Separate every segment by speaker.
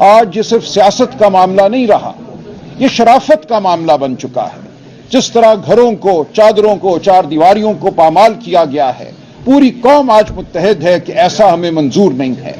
Speaker 1: آج یہ صرف سیاست کا معاملہ نہیں رہا، یہ شرافت کا معاملہ بن چکا ہے۔ جس طرح گھروں کو، چادروں کو، چار دیواریوں کو پامال کیا گیا ہے، پوری قوم آج متحد ہے کہ ایسا ہمیں منظور نہیں ہے۔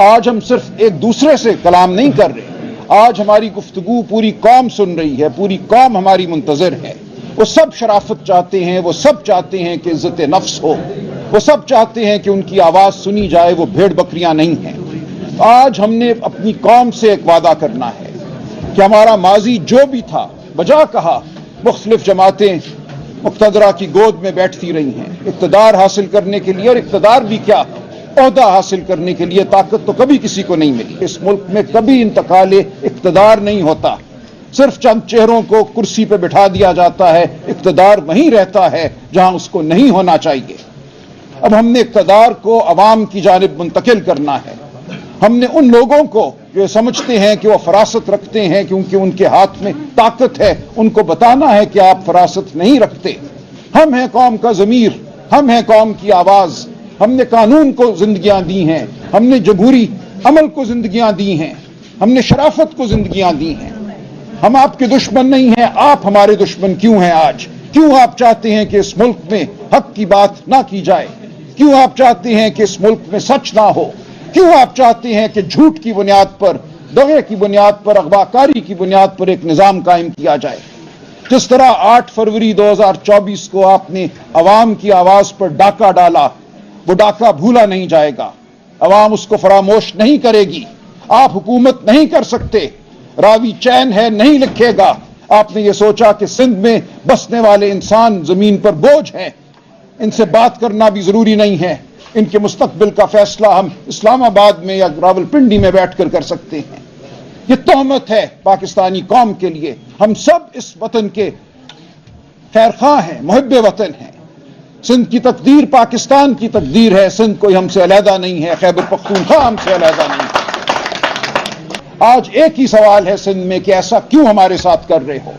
Speaker 1: آج ہم صرف ایک دوسرے سے کلام نہیں کر رہے، آج ہماری گفتگو پوری قوم سن رہی ہے، پوری قوم ہماری منتظر ہے۔ وہ سب شرافت چاہتے ہیں، وہ سب چاہتے ہیں کہ عزت نفس ہو، وہ سب چاہتے ہیں کہ ان کی آواز سنی جائے، وہ بھیڑ بکریاں نہیں ہیں۔ آج ہم نے اپنی قوم سے ایک وعدہ کرنا ہے کہ ہمارا ماضی جو بھی تھا، بجا کہا مختلف جماعتیں مقتدرہ کی گود میں بیٹھتی رہی ہیں اقتدار حاصل کرنے کے لیے، اور اقتدار بھی کیا، عہدہ حاصل کرنے کے لیے۔ طاقت تو کبھی کسی کو نہیں ملی۔ اس ملک میں کبھی انتقال اقتدار نہیں ہوتا، صرف چند چہروں کو کرسی پہ بٹھا دیا جاتا ہے۔ اقتدار وہیں رہتا ہے جہاں اس کو نہیں ہونا چاہیے۔ اب ہم نے اقتدار کو عوام کی جانب منتقل کرنا ہے۔ ہم نے ان لوگوں کو جو سمجھتے ہیں کہ وہ فراست رکھتے ہیں کیونکہ ان کے ہاتھ میں طاقت ہے، ان کو بتانا ہے کہ آپ فراست نہیں رکھتے۔ ہم ہیں قوم کا ضمیر، ہم ہیں قوم کی آواز۔ ہم نے قانون کو زندگیاں دی ہیں، ہم نے جمہوری عمل کو زندگیاں دی ہیں، ہم نے شرافت کو زندگیاں دی ہیں۔ ہم آپ کے دشمن نہیں ہیں، آپ ہمارے دشمن کیوں ہیں آج؟ کیوں آپ چاہتے ہیں کہ اس ملک میں حق کی بات نہ کی جائے؟ کیوں آپ چاہتے ہیں کہ اس ملک میں سچ نہ ہو؟ کیوں آپ چاہتے ہیں کہ جھوٹ کی بنیاد پر، دغے کی بنیاد پر، اغواکاری کی بنیاد پر ایک نظام قائم کیا جائے؟ جس طرح 8 فروری 2024 کو آپ نے عوام کی آواز پر ڈاکہ ڈالا، وہ ڈاکہ بھولا نہیں جائے گا، عوام اس کو فراموش نہیں کرے گی۔ آپ حکومت نہیں کر سکتے، راوی چین ہے نہیں لکھے گا۔ آپ نے یہ سوچا کہ سندھ میں بسنے والے انسان زمین پر بوجھ ہیں، ان سے بات کرنا بھی ضروری نہیں ہے، ان کے مستقبل کا فیصلہ ہم اسلام آباد میں یا راولپنڈی میں بیٹھ کر سکتے ہیں۔ یہ تہمت ہے پاکستانی قوم کے لیے۔ ہم سب اس وطن کے خیر خواہ ہیں، محب وطن ہیں۔ سندھ کی تقدیر پاکستان کی تقدیر ہے، سندھ کوئی ہم سے علیحدہ نہیں ہے، خیبر پختونخوا ہم سے علیحدہ نہیں ہے۔ آج ایک ہی سوال ہے سندھ میں کہ ایسا کیوں ہمارے ساتھ کر رہے ہو؟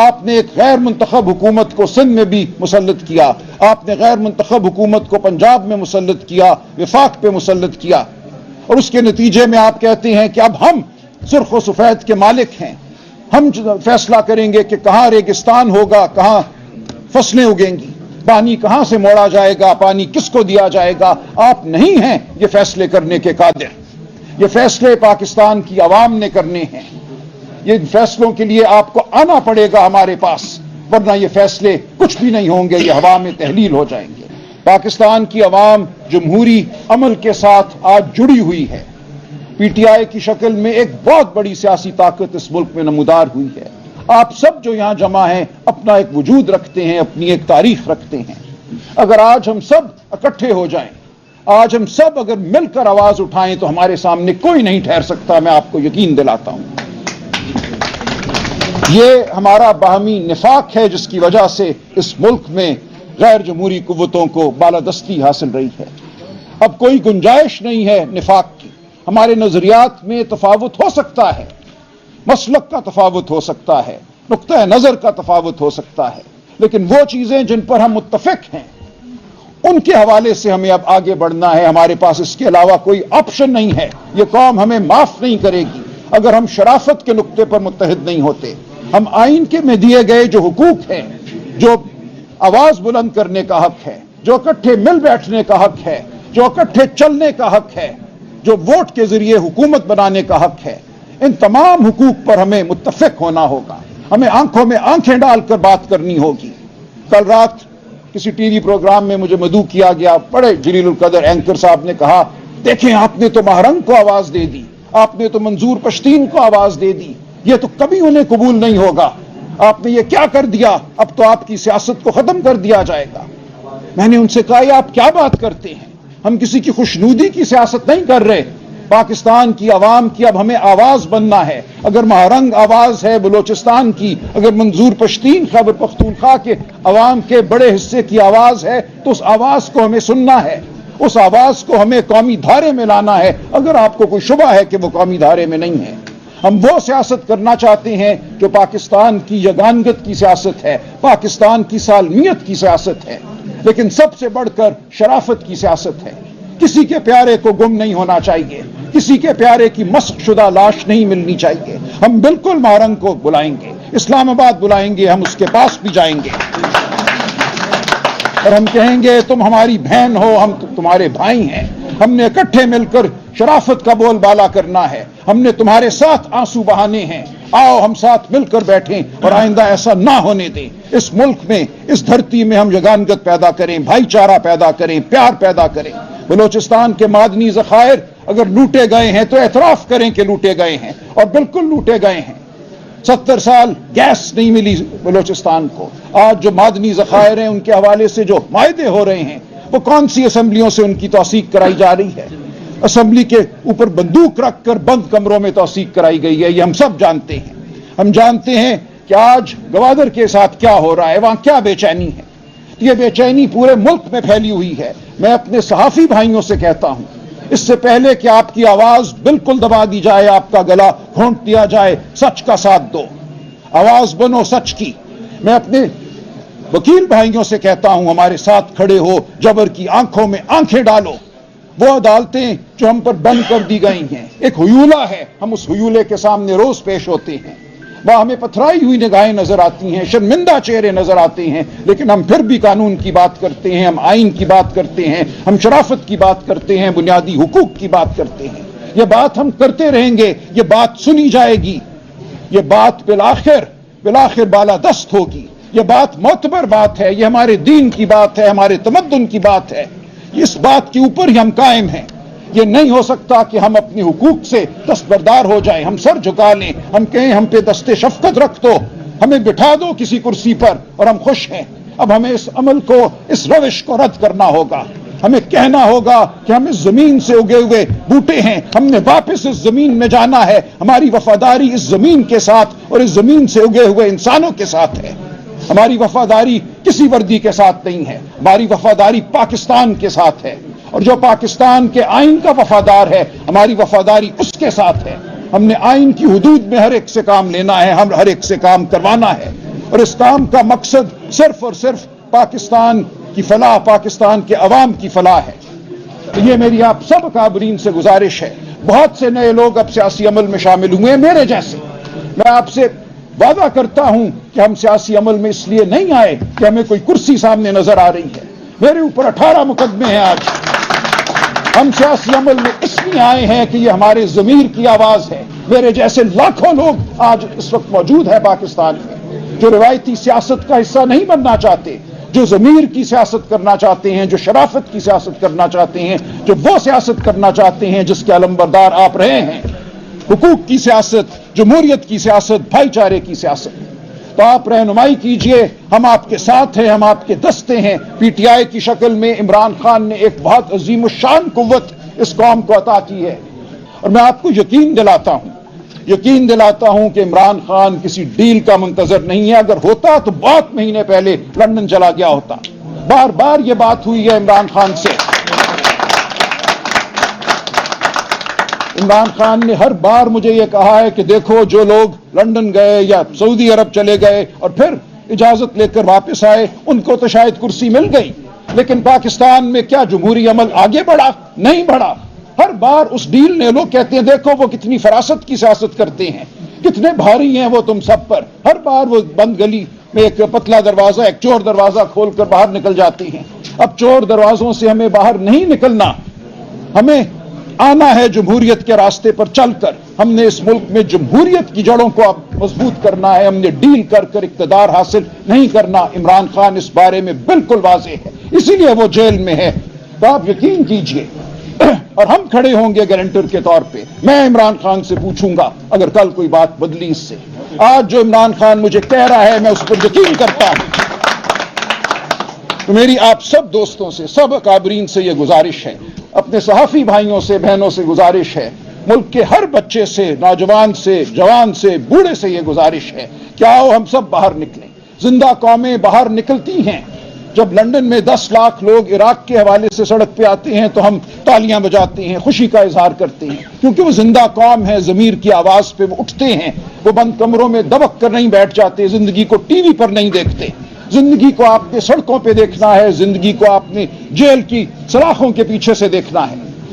Speaker 1: آپ نے ایک غیر منتخب حکومت کو سندھ میں بھی مسلط کیا، آپ نے غیر منتخب حکومت کو پنجاب میں مسلط کیا، وفاق پہ مسلط کیا، اور اس کے نتیجے میں آپ کہتے ہیں کہ اب ہم سرخ و سفید کے مالک ہیں، ہم فیصلہ کریں گے کہ کہاں ریگستان ہوگا، کہاں فصلیں اگیں گی، پانی کہاں سے موڑا جائے گا، پانی کس کو دیا جائے گا۔ آپ نہیں ہیں یہ فیصلے کرنے کے قادر، یہ فیصلے پاکستان کی عوام نے کرنے ہیں۔ یہ فیصلوں کے لیے آپ کو آنا پڑے گا ہمارے پاس، ورنہ یہ فیصلے کچھ بھی نہیں ہوں گے، یہ ہوا میں تحلیل ہو جائیں گے۔ پاکستان کی عوام جمہوری عمل کے ساتھ آج جڑی ہوئی ہے۔ پی ٹی آئی کی شکل میں ایک بہت بڑی سیاسی طاقت اس ملک میں نمودار ہوئی ہے۔ آپ سب جو یہاں جمع ہیں اپنا ایک وجود رکھتے ہیں، اپنی ایک تاریخ رکھتے ہیں۔ اگر آج ہم سب اکٹھے ہو جائیں، آج ہم سب اگر مل کر آواز اٹھائیں تو ہمارے سامنے کوئی نہیں ٹھہر سکتا، میں آپ کو یقین دلاتا ہوں۔ یہ ہمارا باہمی نفاق ہے جس کی وجہ سے اس ملک میں غیر جمہوری قوتوں کو بالادستی حاصل رہی ہے۔ اب کوئی گنجائش نہیں ہے نفاق کی۔ ہمارے نظریات میں تفاوت ہو سکتا ہے، مسلک کا تفاوت ہو سکتا ہے، نقطہ نظر کا تفاوت ہو سکتا ہے، لیکن وہ چیزیں جن پر ہم متفق ہیں ان کے حوالے سے ہمیں اب آگے بڑھنا ہے۔ ہمارے پاس اس کے علاوہ کوئی آپشن نہیں ہے۔ یہ قوم ہمیں معاف نہیں کرے گی اگر ہم شرافت کے نقطے پر متحد نہیں ہوتے۔ ہم آئین کے میں دیے گئے جو حقوق ہیں، جو آواز بلند کرنے کا حق ہے، جو اکٹھے مل بیٹھنے کا حق ہے، جو اکٹھے چلنے کا حق ہے، جو ووٹ کے ذریعے حکومت بنانے کا حق ہے، ان تمام حقوق پر ہمیں متفق ہونا ہوگا۔ ہمیں آنکھوں میں آنکھیں ڈال کر بات کرنی ہوگی۔ کل رات کسی ٹی وی پروگرام میں مجھے مدعو کیا گیا، بڑے جلیل القدر اینکر صاحب نے کہا، دیکھیں آپ نے تو مہرنگ کو آواز دے دی، آپ نے تو منظور پشتین کو آواز دے دی، یہ تو کبھی انہیں قبول نہیں ہوگا، آپ نے یہ کیا کر دیا، اب تو آپ کی سیاست کو ختم کر دیا جائے گا۔ میں نے ان سے کہا یہ آپ کیا بات کرتے ہیں؟ ہم کسی کی خوشنودی کی سیاست نہیں کر رہے۔ پاکستان کی عوام کی اب ہمیں آواز بننا ہے۔ اگر مہرنگ آواز ہے بلوچستان کی، اگر منظور پشتین خیبر پختونخوا کے عوام کے بڑے حصے کی آواز ہے تو اس آواز کو ہمیں سننا ہے، اس آواز کو ہمیں قومی دھارے میں لانا ہے، اگر آپ کو کوئی شبہ ہے کہ وہ قومی دھارے میں نہیں ہے۔ ہم وہ سیاست کرنا چاہتے ہیں جو پاکستان کی یگانگت کی سیاست ہے، پاکستان کی سالمیت کی سیاست ہے، لیکن سب سے بڑھ کر شرافت کی سیاست ہے۔ کسی کے پیارے کو گم نہیں ہونا چاہیے۔ کسی کے پیارے کی مسخ شدہ لاش نہیں ملنی چاہیے. ہم بالکل مہرنگ کو بلائیں گے, اسلام آباد بلائیں گے, ہم اس کے پاس بھی جائیں گے اور ہم کہیں گے تم ہماری بہن ہو, ہم تمہارے بھائی ہیں. ہم نے اکٹھے مل کر شرافت کا بول بالا کرنا ہے. ہم نے تمہارے ساتھ آنسو بہانے ہیں. آؤ ہم ساتھ مل کر بیٹھیں اور آئندہ ایسا نہ ہونے دیں. اس ملک میں, اس دھرتی میں ہم یگانگت پیدا کریں, بھائی چارہ پیدا کریں, پیار پیدا کریں. بلوچستان کے معدنی ذخائر اگر لوٹے گئے ہیں تو اعتراف کریں کہ لوٹے گئے ہیں, اور بالکل لوٹے گئے ہیں. 70 سال گیس نہیں ملی بلوچستان کو. آج جو معدنی ذخائر ہیں ان کے حوالے سے جو معاہدے ہو رہے ہیں, وہ کون سی اسمبلیوں سے ان کی توثیق کرائی جا رہی ہے؟ اسمبلی کے اوپر بندوق رکھ کر بند کمروں میں توثیق کرائی گئی ہے. یہ ہم سب جانتے ہیں. ہم جانتے ہیں کہ آج گوادر کے ساتھ کیا ہو رہا ہے, وہاں کیا بے چینی ہے. یہ بے چینی پورے ملک میں پھیلی ہوئی ہے. میں اپنے صحافی بھائیوں سے کہتا ہوں, اس سے پہلے کہ آپ کی آواز بالکل دبا دی جائے, آپ کا گلا گھونٹ دیا جائے, سچ کا ساتھ دو, آواز بنو سچ کی. میں اپنے وکیل بھائیوں سے کہتا ہوں, ہمارے ساتھ کھڑے ہو, جبر کی آنکھوں میں آنکھیں ڈالو. وہ عدالتیں جو ہم پر بند کر دی گئی ہیں ایک ہیولہ ہے, ہم اس ہیولے کے سامنے روز پیش ہوتے ہیں. وہاں ہمیں پتھرائی ہوئی نگاہیں نظر آتی ہیں, شرمندہ چہرے نظر آتے ہیں, لیکن ہم پھر بھی قانون کی بات کرتے ہیں, ہم آئین کی بات کرتے ہیں, ہم شرافت کی بات کرتے ہیں, بنیادی حقوق کی بات کرتے ہیں. یہ بات ہم کرتے رہیں گے, یہ بات سنی جائے گی, یہ بات بالآخر بالادست ہوگی. یہ بات معتبر بات ہے, یہ ہمارے دین کی بات ہے, ہمارے تمدن کی بات ہے. اس بات کے اوپر ہی ہم قائم ہیں. یہ نہیں ہو سکتا کہ ہم اپنے حقوق سے دستبردار ہو جائیں, ہم سر جھکا لیں, ہم کہیں ہم پہ دستے شفقت رکھ دو, ہمیں بٹھا دو کسی کرسی پر اور ہم خوش ہیں. اب ہمیں اس عمل کو, اس روش کو رد کرنا ہوگا. ہمیں کہنا ہوگا کہ ہم اس زمین سے اگے ہوئے بوٹے ہیں, ہم نے واپس اس زمین میں جانا ہے. ہماری وفاداری اس زمین کے ساتھ اور اس زمین سے اگے ہوئے انسانوں کے ساتھ ہے. ہماری وفاداری کسی وردی کے ساتھ نہیں ہے, ہماری وفاداری پاکستان کے ساتھ ہے, اور جو پاکستان کے آئین کا وفادار ہے, ہماری وفاداری اس کے ساتھ ہے. ہم نے آئین کی حدود میں ہر ایک سے کام لینا ہے, ہم ہر ایک سے کام کروانا ہے, اور اس کام کا مقصد صرف اور صرف پاکستان کی فلاح, پاکستان کے عوام کی فلاح ہے. تو یہ میری آپ سب اکابرین سے گزارش ہے. بہت سے نئے لوگ اب سیاسی عمل میں شامل ہوئے ہیں میرے جیسے. میں آپ سے وعدہ کرتا ہوں کہ ہم سیاسی عمل میں اس لیے نہیں آئے کہ ہمیں کوئی کرسی سامنے نظر آ رہی ہے. میرے اوپر 18 مقدمے ہیں آج. ہم سیاسی عمل میں اس لیے آئے ہیں کہ یہ ہمارے ضمیر کی آواز ہے. میرے جیسے لاکھوں لوگ آج اس وقت موجود ہیں پاکستان میں, جو روایتی سیاست کا حصہ نہیں بننا چاہتے, جو ضمیر کی سیاست کرنا چاہتے ہیں, جو شرافت کی سیاست کرنا چاہتے ہیں, جو وہ سیاست کرنا چاہتے ہیں جس کے علمبردار آپ رہے ہیں, حقوق کی سیاست, جمہوریت کی سیاست, بھائی چارے کی سیاست. تو آپ رہنمائی کیجئے, ہم آپ کے ساتھ ہیں, ہم آپ کے دستے ہیں. پی ٹی آئی کی شکل میں عمران خان نے ایک بہت عظیم الشان قوت اس قوم کو عطا کی ہے, اور میں آپ کو یقین دلاتا ہوں کہ عمران خان کسی ڈیل کا منتظر نہیں ہے. اگر ہوتا تو بہت مہینے پہلے لندن چلا گیا ہوتا. بار بار یہ بات ہوئی ہے عمران خان سے. عمران خان نے ہر بار مجھے یہ کہا ہے کہ دیکھو, جو لوگ لندن گئے یا سعودی عرب چلے گئے اور پھر اجازت لے کر واپس آئے, ان کو تو شاید کرسی مل گئی, لیکن پاکستان میں کیا جمہوری عمل آگے بڑھا؟ نہیں بڑھا. ہر بار اس ڈیل نے, لوگ کہتے ہیں دیکھو وہ کتنی فراست کی سیاست کرتے ہیں, کتنے بھاری ہیں وہ تم سب پر. ہر بار وہ بند گلی میں ایک پتلا دروازہ, ایک چور دروازہ کھول کر باہر نکل جاتے ہیں. اب چور دروازوں سے ہمیں باہر نہیں نکلنا, ہمیں آنا ہے جمہوریت کے راستے پر چل کر. ہم نے اس ملک میں جمہوریت کی جڑوں کو اب مضبوط کرنا ہے, ہم نے ڈیل کر کر اقتدار حاصل نہیں کرنا. عمران خان اس بارے میں بالکل واضح ہے, اسی لیے وہ جیل میں ہے. تو آپ یقین کیجئے, اور ہم کھڑے ہوں گے گارنٹر کے طور پہ. میں عمران خان سے پوچھوں گا اگر کل کوئی بات بدلی اس سے. آج جو عمران خان مجھے کہہ رہا ہے میں اس پر یقین کرتا ہوں. تو میری آپ سب دوستوں سے, سب اکابرین سے یہ گزارش ہے, اپنے صحافی بھائیوں سے, بہنوں سے گزارش ہے, ملک کے ہر بچے سے, نوجوان سے, جوان سے, بوڑھے سے یہ گزارش ہے کہ آؤ ہم سب باہر نکلیں. زندہ قومیں باہر نکلتی ہیں. جب لندن میں 10 لاکھ لوگ عراق کے حوالے سے سڑک پہ آتے ہیں تو ہم تالیاں بجاتے ہیں, خوشی کا اظہار کرتے ہیں, کیونکہ وہ زندہ قوم ہے. ضمیر کی آواز پہ وہ اٹھتے ہیں, وہ بند کمروں میں دبک کر نہیں بیٹھ جاتے, زندگی کو ٹی وی پر نہیں دیکھتے. زندگی کو آپ نے سڑکوں پہ دیکھنا ہے, زندگی کو آپ نے جیل کی سلاخوں کے پیچھے سے دیکھنا ہے.